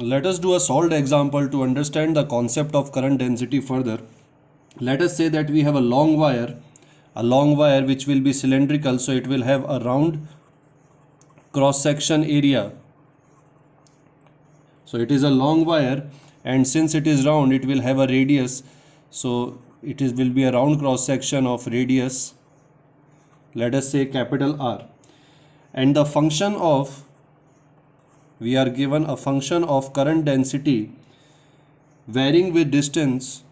Let us do a solved example to understand the concept of current density further. Let us say that we have a long wire which will be cylindrical, so it will have a round cross section area. So it is a long wire, and since it is round, it will have a radius. So will be a round cross section of radius, let us say capital R. And the function of, we are given a function of current density varying with distance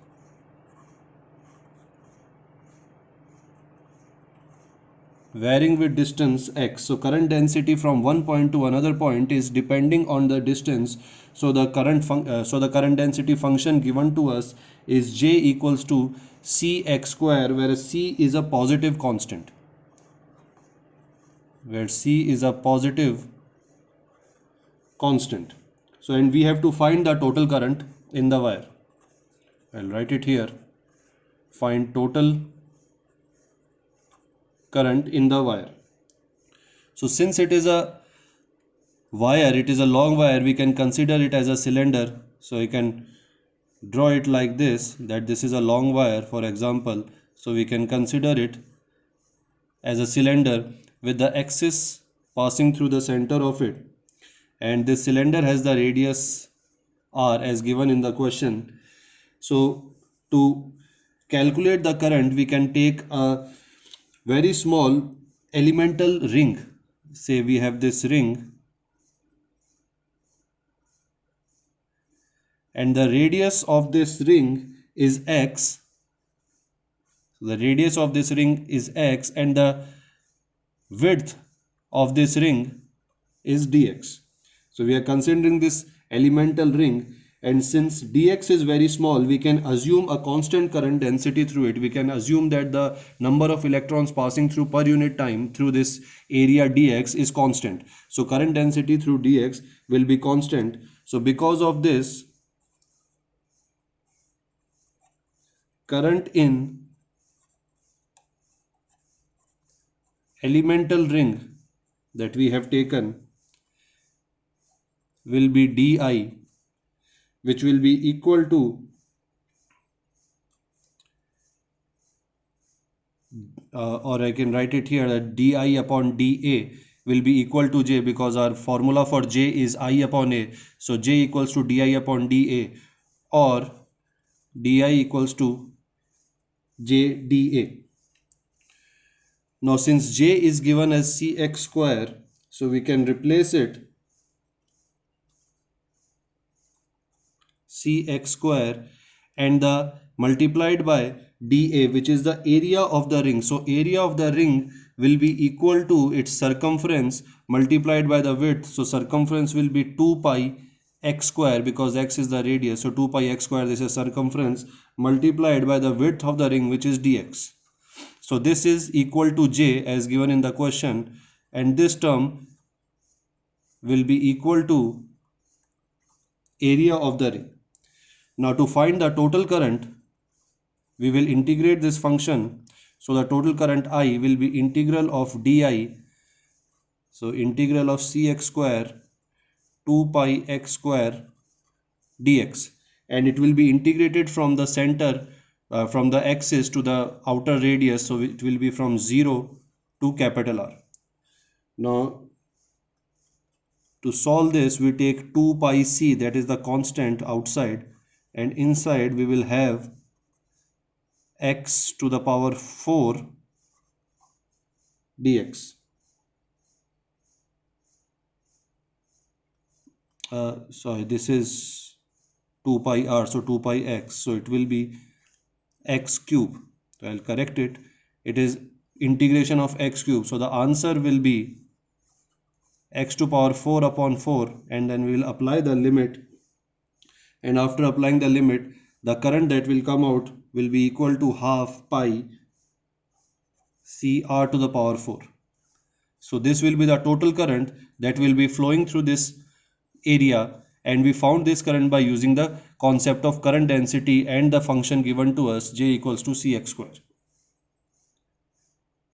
x. So current density from one point to another point is depending on the distance. So the current density function given to us is J equals to Cx square, where C is a positive constant. So, and we have to find the total current in the wire. I'll write it here. Find total current in the wire. So since it is a wire, it is a long wire, we can consider it as a cylinder. So you can draw it like this, that this is a long wire, for example. So we can consider it as a cylinder with the axis passing through the center of it. And this cylinder has the radius R as given in the question. So to calculate the current, we can take a very small elemental ring. Say we have this ring, and the radius of this ring is x. So the radius of this ring is x, and the width of this ring is dx. So we are considering this elemental ring, and since dx is very small, we can assume a constant current density through it. We can assume that the number of electrons passing through per unit time through this area dx is constant. So current density through dx will be constant. So because of this, current in elemental ring that we have taken will be di, which will be equal to or I can write it here that di upon dA will be equal to J, because our formula for J is I upon A. So J equals to di upon dA, or di equals to J dA. Now since J is given as Cx square, so we can replace it Cx square and the multiplied by dA, which is the area of the ring. So area of the ring will be equal to its circumference multiplied by the width. So circumference will be 2 pi x square, because x is the radius. So 2 pi x square, this is circumference, multiplied by the width of the ring, which is dx. So this is equal to J as given in the question, and this term will be equal to area of the ring. Now to find the total current, we will integrate this function. So the total current I will be integral of di. So integral of Cx square 2 pi x square dx, and it will be integrated from the center, from the axis to the outer radius. So it will be from 0 to capital R. Now to solve this, we take 2 pi c, that is the constant outside, and inside we will have x to the power 4 dx. Sorry, this is 2 pi r, so 2 pi x, so it will be x cube. So I'll correct it. It is integration of x cube. So the answer will be x to power 4 upon 4, and then we will apply the limit. And after applying the limit, the current that will come out will be equal to half pi CR to the power 4. So this will be the total current that will be flowing through this area, and we found this current by using the concept of current density and the function given to us J equals to Cx square.